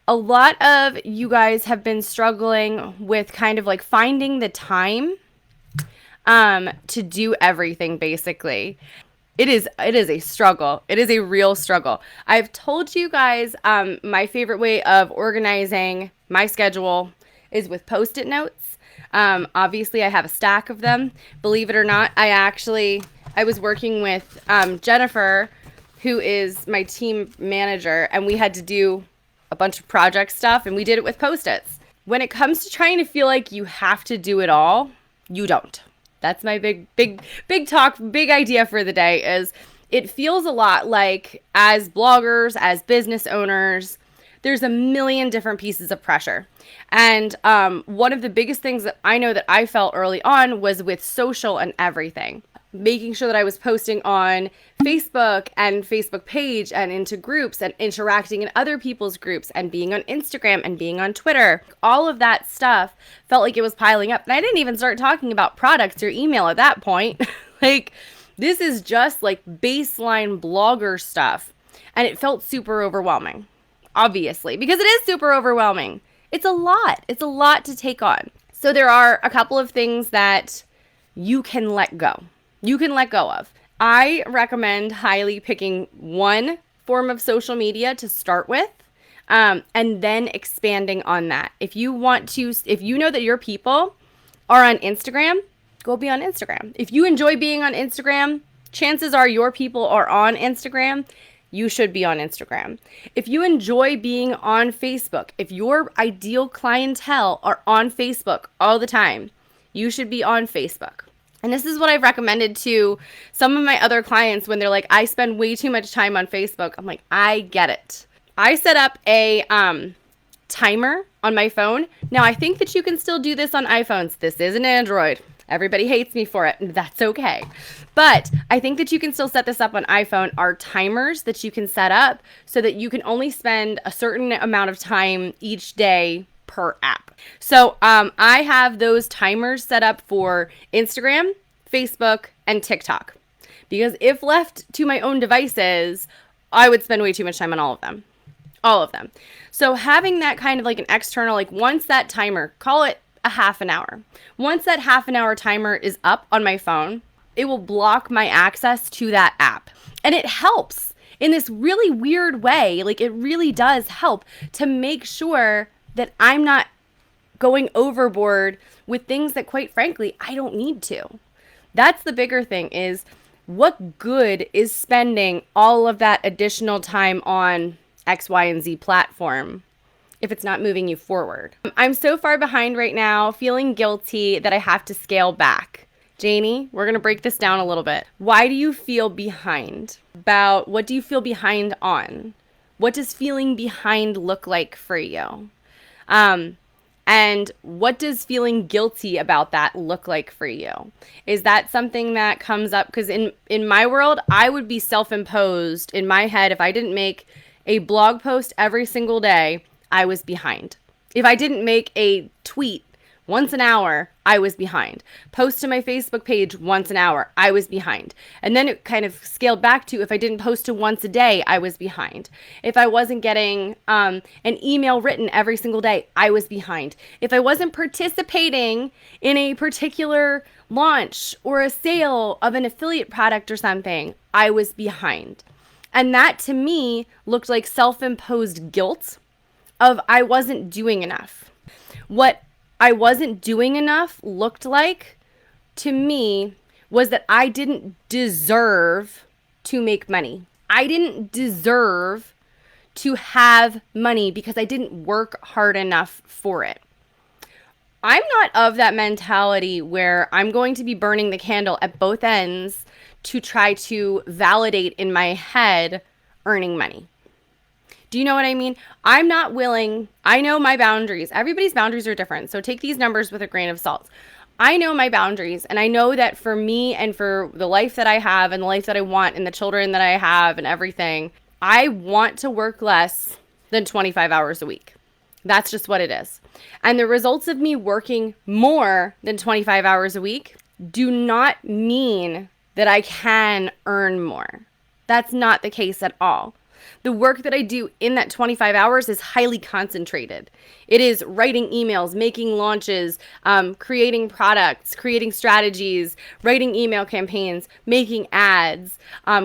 A lot of you guys have been struggling with kind of like finding the time to do everything basically. It is a struggle. It is a real struggle. I've told you guys my favorite way of organizing my schedule is with Post-it notes. Obviously, I have a stack of them. Believe it or not, I was working with Jennifer, who is my team manager, and we had to do a bunch of project stuff, and we did it with Post-its. When it comes to trying to feel like you have to do it all, you don't. That's my big talk, big idea for the day is it feels a lot like as bloggers, as business owners, there's a million different pieces of pressure. And one of the biggest things that I know that I felt early on was with social and everything. Making sure that I was posting on Facebook and Facebook page and into groups and interacting in other people's groups and being on Instagram and being on Twitter. All of that stuff felt like it was piling up. And I didn't even start talking about products or email at that point. Like, this is just like baseline blogger stuff. And it felt super overwhelming, obviously, because it is super overwhelming. It's a lot. It's a lot to take on. So there are a couple of things that you can let go. You can let go of. I recommend highly picking one form of social media to start with, and then expanding on that. If you know that your people are on Instagram, go be on Instagram. If you enjoy being on Instagram, chances are your people are on Instagram. You should be on Instagram. If you enjoy being on Facebook, if your ideal clientele are on Facebook all the time, you should be on Facebook. And this is what I've recommended to some of my other clients when they're like, I spend way too much time on Facebook. I'm like, I get it. I set up a timer on my phone. Now, I think that you can still do this on iPhones. This is an Android. Everybody hates me for it. That's okay. But I think that you can still set this up on iPhone. Are timers that you can set up so that you can only spend a certain amount of time each day per app. So I have those timers set up for Instagram, Facebook, and TikTok. Because if left to my own devices, I would spend way too much time on all of them. All of them. So having that kind of like an external, like once that timer, call it a half an hour. Once that half an hour timer is up on my phone, it will block my access to that app. And it helps in this really weird way. Like it really does help to make sure that I'm not going overboard with things that, quite frankly, I don't need to. That's the bigger thing is what good is spending all of that additional time on X, Y, and Z platform if it's not moving you forward? I'm so far behind right now, feeling guilty that I have to scale back. Janie, we're going to break this down a little bit. Why do you feel behind? What do you feel behind on? What does feeling behind look like for you? And what does feeling guilty about that look like for you? Is that something that comes up? Because in my world, I would be self-imposed in my head. If I didn't make a blog post every single day, I was behind. If I didn't make a tweet once an hour, I was behind. Post to my Facebook page once an hour, I was behind. And then it kind of scaled back to if I didn't post to once a day, I was behind. If I wasn't getting an email written every single day, I was behind. If I wasn't participating in a particular launch or a sale of an affiliate product or something, I was behind. And that to me looked like self-imposed guilt of I wasn't doing enough. What I wasn't doing enough looked like to me was that I didn't deserve to make money. I didn't deserve to have money because I didn't work hard enough for it. I'm not of that mentality where I'm going to be burning the candle at both ends to try to validate in my head earning money. Do you know what I mean? I'm not willing. I know my boundaries. Everybody's boundaries are different. So take these numbers with a grain of salt. I know my boundaries, and I know that for me and for the life that I have and the life that I want and the children that I have and everything, I want to work less than 25 hours a week. That's just what it is. And the results of me working more than 25 hours a week do not mean that I can earn more. That's not the case at all. The work that I do in that 25 hours is highly concentrated. It is writing emails, making launches, creating products, creating strategies, writing email campaigns, making ads,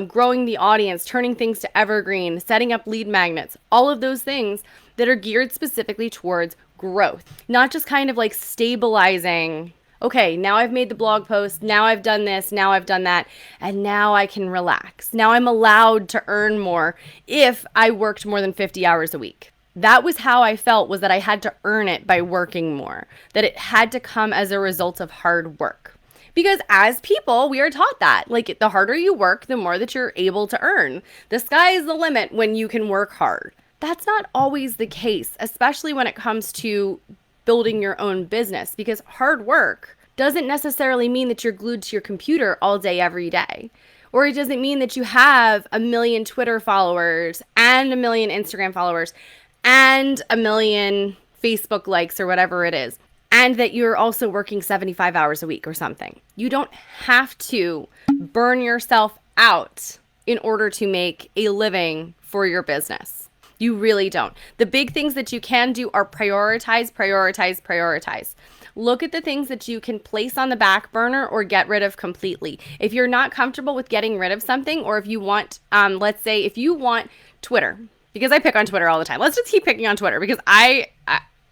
growing the audience, turning things to evergreen, setting up lead magnets, all of those things that are geared specifically towards growth, not just kind of like stabilizing. Okay, now I've made the blog post, now I've done this, now I've done that, and now I can relax. Now I'm allowed to earn more if I worked more than 50 hours a week. That was how I felt, was that I had to earn it by working more, that it had to come as a result of hard work. Because as people, we are taught that. Like, the harder you work, the more that you're able to earn. The sky is the limit when you can work hard. That's not always the case, especially when it comes to building your own business, because hard work doesn't necessarily mean that you're glued to your computer all day, every day. Or it doesn't mean that you have 1 million Twitter followers and 1 million Instagram followers and 1 million Facebook likes or whatever it is, and that you're also working 75 hours a week or something. You don't have to burn yourself out in order to make a living for your business. You really don't. The big things that you can do are prioritize, prioritize, prioritize. Look at the things that you can place on the back burner or get rid of completely. If you're not comfortable with getting rid of something, or if you want, let's say if you want Twitter, because I pick on Twitter all the time. Let's just keep picking on Twitter because I'm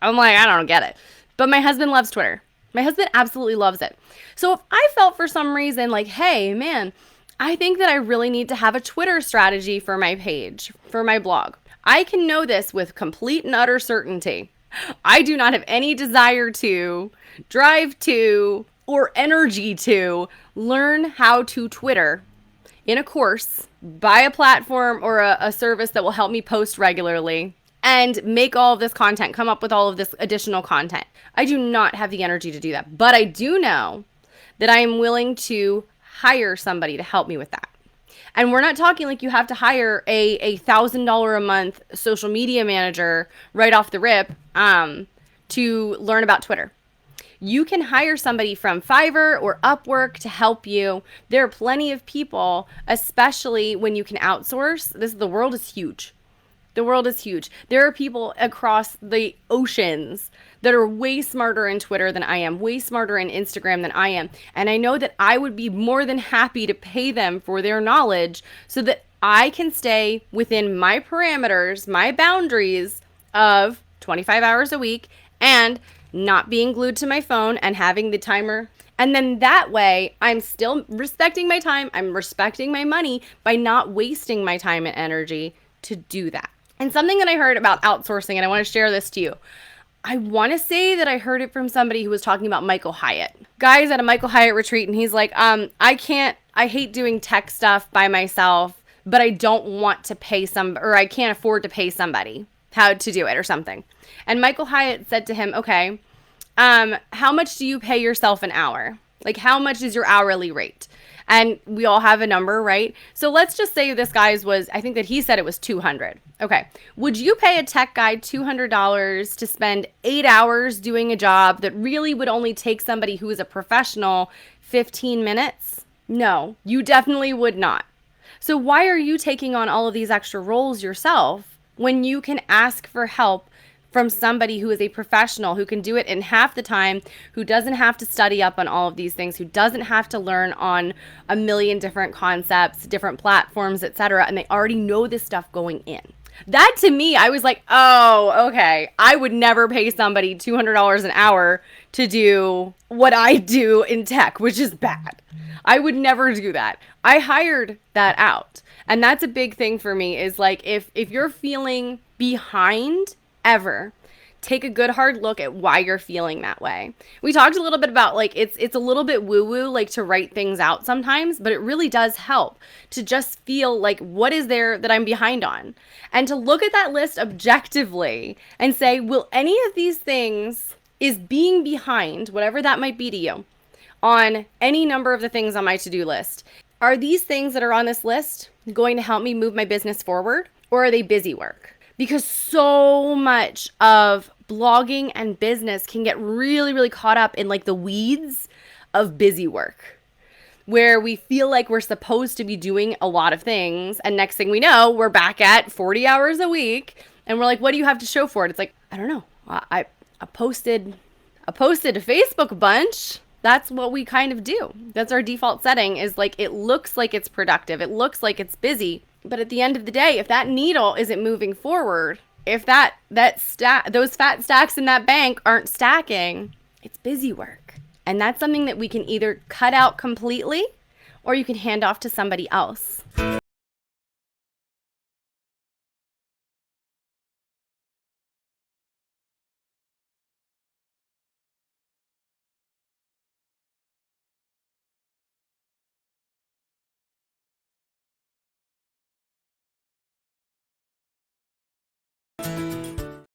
like, I don't get it. But my husband loves Twitter. My husband absolutely loves it. So if I felt for some reason like, hey, man, I think that I really need to have a Twitter strategy for my page, for my blog, I can know this with complete and utter certainty. I do not have any desire to, drive to, or energy to learn how to Twitter in a course, buy a platform or a service that will help me post regularly and make all of this content, come up with all of this additional content. I do not have the energy to do that, but I do know that I am willing to hire somebody to help me with that. And we're not talking like you have to hire a $1,000 a month social media manager right off the rip to learn about Twitter. You can hire somebody from Fiverr or Upwork to help you. There are plenty of people, especially when you can outsource. The world is huge. The world is huge. There are people across the oceans that are way smarter in Twitter than I am, way smarter in Instagram than I am. And I know that I would be more than happy to pay them for their knowledge so that I can stay within my parameters, my boundaries of 25 hours a week and not being glued to my phone and having the timer. And then that way, I'm still respecting my time. I'm respecting my money by not wasting my time and energy to do that. And something that I heard about outsourcing, and I want to share this to you. I want to say that I heard it from somebody who was talking about Michael Hyatt. Guys at a Michael Hyatt retreat, and he's like, I hate doing tech stuff by myself, but I don't want to pay or I can't afford to pay somebody how to do it or something. And Michael Hyatt said to him, okay, how much do you pay yourself an hour? Like, how much is your hourly rate? And we all have a number, right? So let's just say this guy's was, I think that he said it was $200. Okay. Would you pay a tech guy $200 to spend 8 hours doing a job that really would only take somebody who is a professional 15 minutes? No, you definitely would not. So why are you taking on all of these extra roles yourself when you can ask for help from somebody who is a professional, who can do it in half the time, who doesn't have to study up on all of these things, who doesn't have to learn on a million different concepts, different platforms, etc., and they already know this stuff going in? That to me, I was like, oh, okay. I would never pay somebody $200 an hour to do what I do in tech, which is bad. I would never do that. I hired that out. And that's a big thing for me is like, if you're feeling behind ever, take a good hard look at why you're feeling that way. We talked a little bit about like it's a little bit woo-woo like to write things out sometimes, but it really does help to just feel like what is there that I'm behind on, and to look at that list objectively and say, will any of these things, is being behind, whatever that might be to you, on any number of the things on my to-do list, are these things that are on this list going to help me move my business forward, or are they busy work? Because so much of blogging and business can get really, really caught up in like the weeds of busy work. where we feel like we're supposed to be doing a lot of things. And next thing we know, we're back at 40 hours a week. And we're like, what do you have to show for it? It's like, I don't know. I posted a Facebook bunch. That's what we kind of do. That's our default setting, is like, it looks like it's productive. It looks like it's busy. But at the end of the day, if that needle isn't moving forward, if those fat stacks in that bank aren't stacking, it's busy work. And that's something that we can either cut out completely or you can hand off to somebody else.